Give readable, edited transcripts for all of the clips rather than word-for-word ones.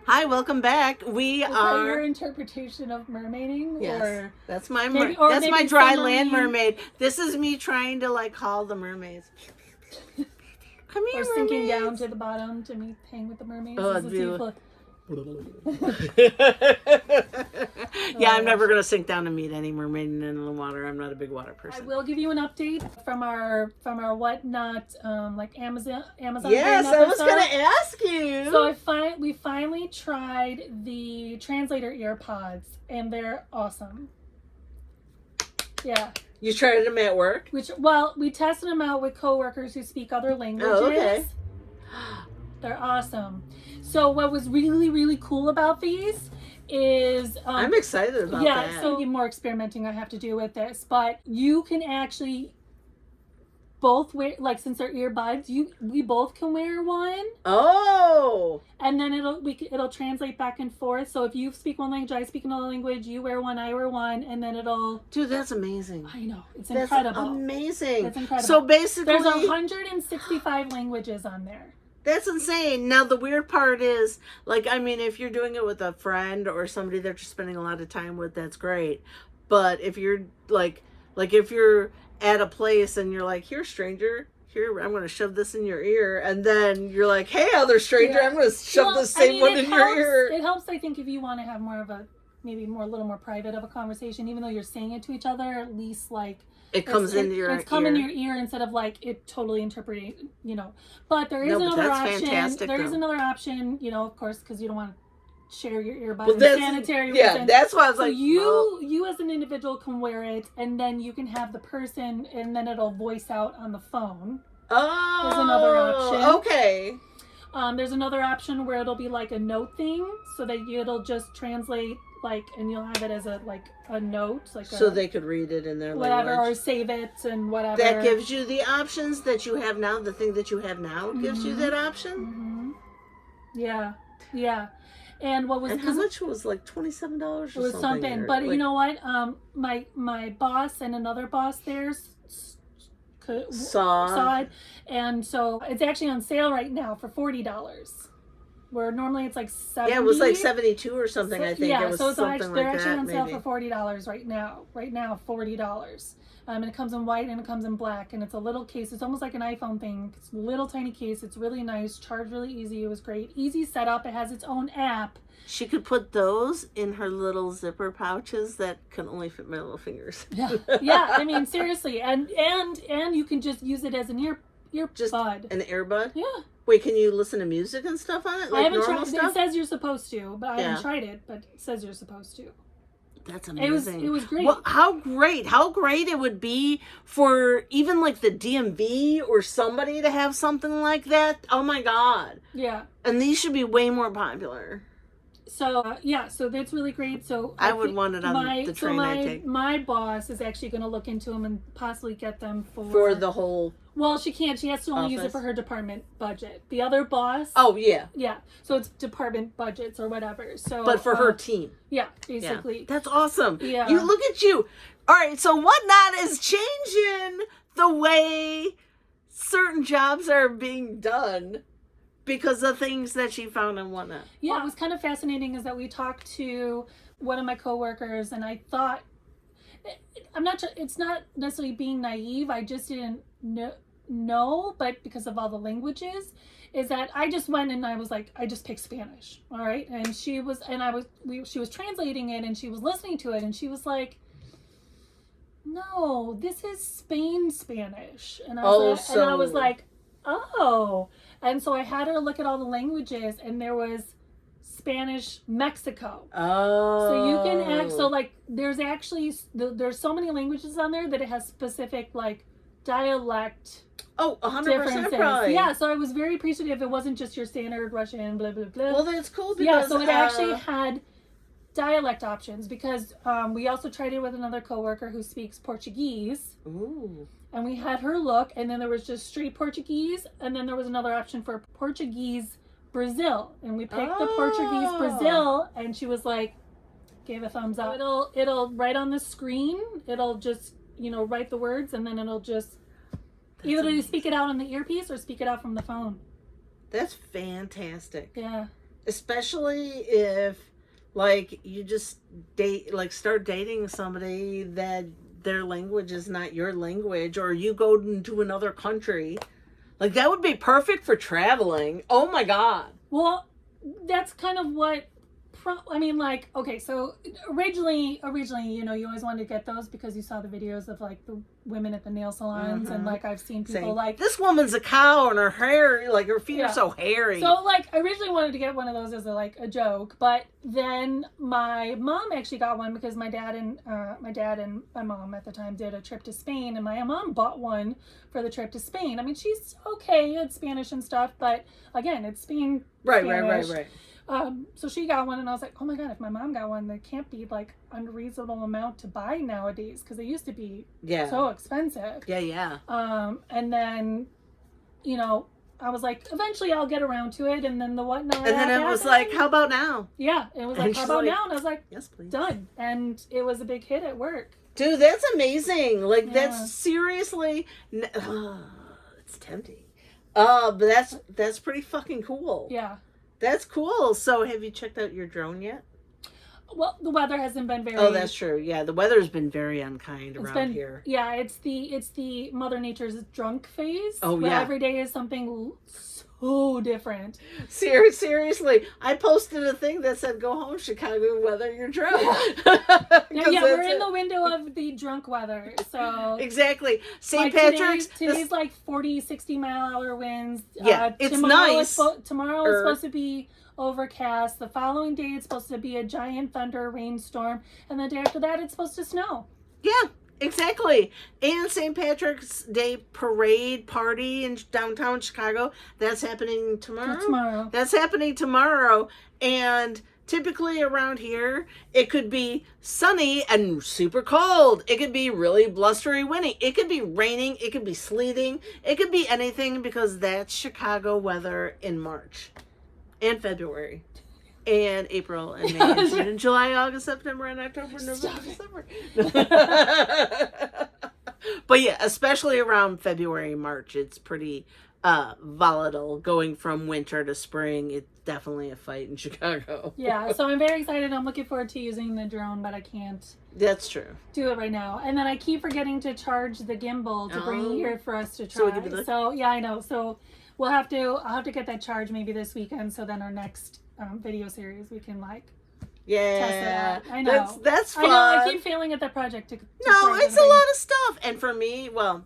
Hi, welcome back. We Is that are. your interpretation of mermaiding? Yes, Or that's my maybe- that's maybe my dry land submarine. mermaid. This is me trying to like call the mermaids. Come here, or sinking down mermaids. to the bottom to hang with the mermaids. Oh, Is it'd this be- beautiful? Yeah, I'm never gonna sink down to meet any mermaid in the water. I'm not a big water I person. will give you an update from our whatnot like Amazon. Yes, Brain I was episode. gonna ask you. So we finally tried the translator earpods and they're awesome. Yeah. You tried them at work? We tested them out with coworkers who speak other languages. Oh, okay. They're awesome. So what was really, really cool about these is I'm excited about that. yeah, so more experimenting I have to do with this, but you can actually both wear, like, since they're earbuds, we both can wear one. Oh. And then it'll translate back and forth. So if you speak one language, I speak another language, you wear one, I wear one, and then it'll. Dude, that's amazing. I know, it's That's incredible. amazing. It's incredible. So basically, There's 165 languages on there. that's insane. Now, the weird part is, like, I mean, if you're doing it with a friend or somebody that you're spending a lot of time with, that's great. But if you're, like if you're at a place and you're like, here, stranger, here, I'm going to shove this in your ear. And then you're like, hey, other stranger, Yeah. I'm going to shove the same one in your ear. It helps, I think, if you want to have more of a, maybe more, a little more private of a conversation, even though you're saying it to each other, at least, like, It comes into your ear. It's come in your ear instead of like it totally interpreting, But there is another option. Fantastic, There is though. another option, of course, because you don't want to share your earbuds. Well, that's, sanitary yeah, reasons. that's why I was So like, you as an individual can wear it, and then you can have the person, and then it'll voice out on the phone. oh, There's another option. Okay. There's another option where it'll be like a note thing, so that it'll just translate, like, and you'll have it as a note, like So they could read it in their whatever, language. or save it and whatever. That gives you the options that you have now. The thing that you have now gives you that option. Mm-hmm. Yeah. And what was And how much was like $27 or something? It was something, but you know what? My boss and another boss there saw it, and so it's actually on sale right now for $40. Where normally it's like $70. Yeah, it was like 72 or something. I think Yeah, it was so it's something actually, like they're actually that, on sale maybe. for $40 right now. Right now, $40. And it comes in white and it comes in black, and it's a little case. It's almost like an iPhone thing. It's a little tiny case. It's really nice. Charged really easy. It was great. Easy setup. It has its own app. She could put those in her little zipper pouches that can only fit my little fingers. Yeah. I mean, seriously, and you can just use it as an Just earbud. an earbud. Yeah. Wait, can you listen to music and stuff on it? Like I haven't normal tried. stuff? It says you're supposed to, but I Yeah. haven't tried it. But it says you're supposed to. That's amazing. It was great. Well, how great it would be for even like the DMV or somebody to have something like that. Oh my God. Yeah. And these should be way more popular. So so that's really great. So I would want it on the train I take. My boss is actually going to look into them and possibly get them For the whole. Well, she can't. She has to only use it office? for her department budget. The other boss. Oh yeah. Yeah. So it's department budgets or whatever. So. But for her team. Yeah, basically. Yeah. That's awesome. Yeah. You look at you. All right. So Whatnot is changing the way certain jobs are being done because of things that she found on Whatnot. Yeah, what was kind of fascinating is that we talked to one of my coworkers, and I thought, I'm not sure, it's not necessarily being naive, I just didn't know, but because of all the languages, is that I just went and I was like, I just picked Spanish, all right? And she was translating it, and she was listening to it, and she was like, no, this is Spain Spanish. And I was like, oh. And so I had her look at all the languages, and there was Spanish Mexico. Oh. So you can there's so many languages on there that it has specific like dialect. Oh, 100% differences. probably. Yeah, so I was very appreciative. It wasn't just your standard Russian, blah blah blah. Well, that's cool because yeah, so it actually had dialect options because we also tried it with another coworker who speaks Portuguese. Ooh. And we had her look, and then there was just straight Portuguese, and then there was another option for Portuguese Brazil, and we picked the Portuguese Brazil, and she was like, gave a thumbs up. It'll write on the screen. It'll just write the words, and then it'll just either speak it out on the earpiece or speak it out from the phone. That's fantastic. Yeah. especially if like you just start dating somebody that their language is not your language, or you go into another country. Like that would be perfect for traveling. Oh my god. Well, that's kind of what. I mean, like, okay, so originally, you know, you always wanted to get those because you saw the videos of like the women at the nail salons, and like I've seen people like, this woman's a cow and her hair, like her feet are so hairy. So like I originally wanted to get one of those as a joke, but then my mom actually got one because my dad and my mom at the time did a trip to Spain, and my mom bought one for the trip to Spain. I mean, she's okay at Spanish and stuff, but again, it's Spain. Right. So she got one, and I was like, oh my god, if my mom got one, there can't be like unreasonable amount to buy nowadays because they used to be so expensive. Yeah. And then, you know, I was like, eventually I'll get around to it, and then the whatnot. And then it was like, how about now? Yeah, it was like, how about now? And I was like, yes, please. Done. And it was a big hit at work. Dude, that's amazing. Like that's seriously, it's tempting. But that's pretty fucking cool. Yeah. That's cool. So have you checked out your drone yet? Well, the weather hasn't been very... Oh, that's true. Yeah, the weather's been very unkind around here. Yeah, it's the Mother Nature's drunk phase. Oh, where yeah. every day is something so different. Seriously, I posted a thing that said, "Go home, Chicago, weather your drone." Yeah, we're in the window of the drunk weather. So exactly. St. Patrick's. Today's like 40, 60-mile-an-hour winds. Yeah, it's nice. Tomorrow is supposed to be overcast. The following day it's supposed to be a giant thunder rainstorm, and the day after that it's supposed to snow. Yeah, exactly. And St. Patrick's Day parade party in downtown Chicago, that's happening tomorrow. That's happening tomorrow. And typically around here, it could be sunny and super cold. It could be really blustery windy. It could be raining. It could be sleeting. It could be anything, because that's Chicago weather in March and February and April and May and June and July, August, September, and October, November, December. But yeah, especially around February and March, it's pretty volatile. Going from winter to spring, it's definitely a fight in Chicago. Yeah, so I'm very excited. I'm looking forward to using the drone, but I can't. That's true. Do it right now. And then I keep forgetting to charge the gimbal to bring here for us to try. So yeah, I know. So I'll have to get that charged maybe this weekend, so then our next video series we can like test it out. I know. That's fun. I know, I keep failing at that project to no, it's a lot of stuff. And for me, well,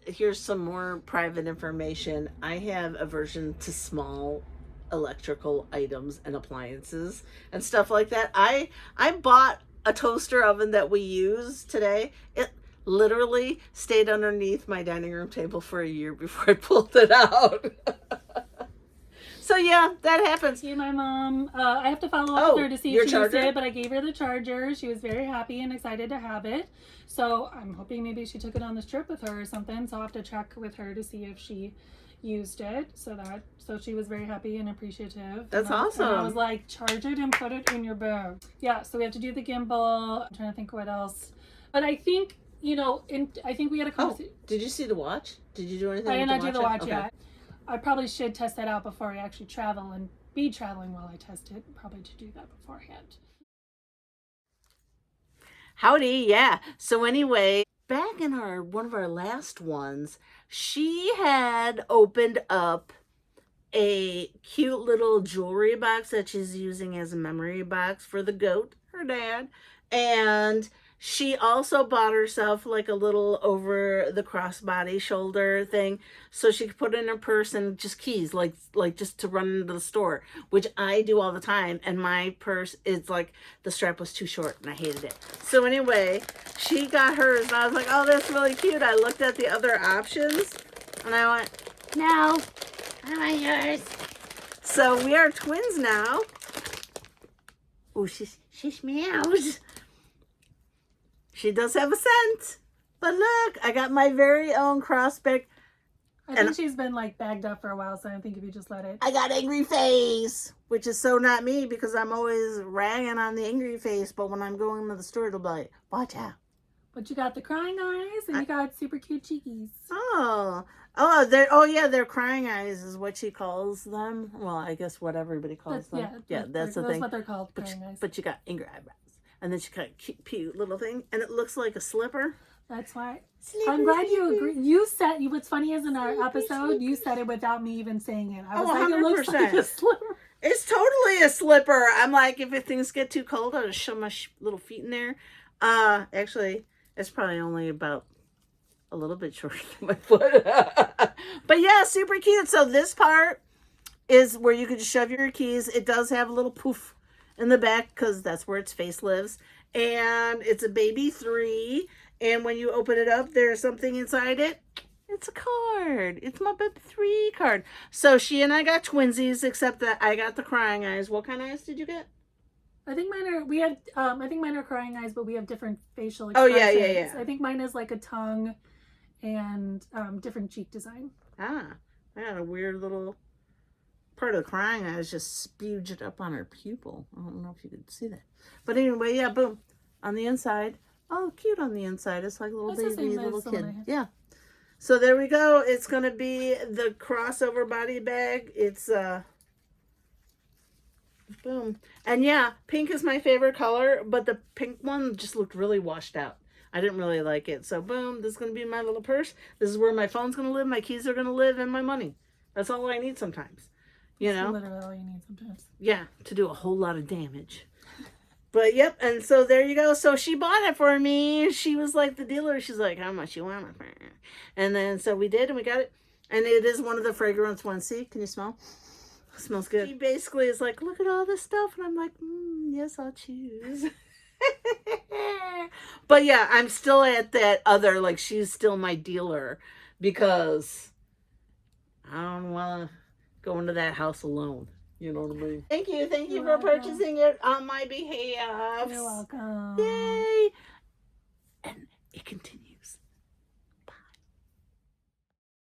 here's some more private information. I have aversion to small electrical items and appliances and stuff like that. I bought a toaster oven that we use today. It literally stayed underneath my dining room table for a year before I pulled it out. So yeah, that happens. See, my mom, I have to follow up with her to see if she used it, but I gave her the charger. She was very happy and excited to have it. So I'm hoping maybe she took it on this trip with her or something. So I'll have to check with her to see if she used it. So she was very happy and appreciative. That's awesome. And I was like, charge it and put it in your bag. Yeah, so we have to do the gimbal. I'm trying to think what else. But I think, you know, I think we had a conversation. Oh, did you see the watch? Did you do anything? I did not do the watch yet. I probably should test that out before I actually travel and be traveling while I test it. Probably to do that beforehand. Howdy, yeah. So anyway, back in one of our last ones, she had opened up a cute little jewelry box that she's using as a memory box for the goat, her dad. And she also bought herself like a little over the crossbody shoulder thing so she could put it in her purse, and just keys, like just to run into the store, which I do all the time. And my purse is like, the strap was too short and I hated it. So anyway, she got hers and I was like, oh, that's really cute. I looked at the other options and I went, no, I want yours. So we are twins now. Oh, she's meows. She does have a scent. But look, I got my very own crossback. I think she's been like bagged up for a while, so I think if you just let it. I got angry face, which is so not me because I'm always ragging on the angry face. But when I'm going to the store, it'll be like, watch out. But you got the crying eyes and you got super cute cheekies. Oh, Oh, they're crying eyes is what she calls them. Well, I guess what everybody calls them. Yeah, that's the thing. That's what they're called, crying eyes. But you got angry eyebrows. And then she got a cute little thing. And it looks like a slipper. That's why. I'm glad you agree. You said, what's funny is in our episode, you said it without me even saying it. I was like, 100%. It looks like a slipper. It's totally a slipper. I'm like, if things get too cold, I'll just shove my little feet in there. Actually, it's probably only about a little bit shorter than my foot. But yeah, super cute. So this part is where you can just shove your keys. It does have a little poof in the back because that's where its face lives. And it's a baby 3. And when you open it up, there's something inside it. It's a card. It's my baby 3 card. So she and I got twinsies, except that I got the crying eyes. What kind of eyes did you get? I think mine are crying eyes, but we have different facial expressions. Oh, yeah. I think mine is like a tongue and different cheek design. I got a weird little part of the crying eyes just spewed up on her pupil. I don't know if you could see that. But anyway, yeah, boom. On the inside. Oh, cute on the inside. It's like a little baby, little kid. Yeah. So there we go. It's going to be the crossover body bag. It's, boom. And yeah, pink is my favorite color, but the pink one just looked really washed out. I didn't really like it. So boom, this is going to be my little purse. This is where my phone's going to live, my keys are going to live, and my money. That's all I need sometimes. You know? That's literally all you need sometimes. Yeah, to do a whole lot of damage. But yep, and so there you go. So she bought it for me. She was like the dealer. She's like, how much you want it for? And then so we did, and we got it. And it is one of the fragrance ones. See, can you smell? It smells good. She basically is like, look at all this stuff. And I'm like, yes, I'll choose. But yeah, I'm still at that other, like, she's still my dealer because I don't want to go into that house alone. You know what I mean? Thank you for purchasing it on my behalf. You're welcome. Yay! And it continues.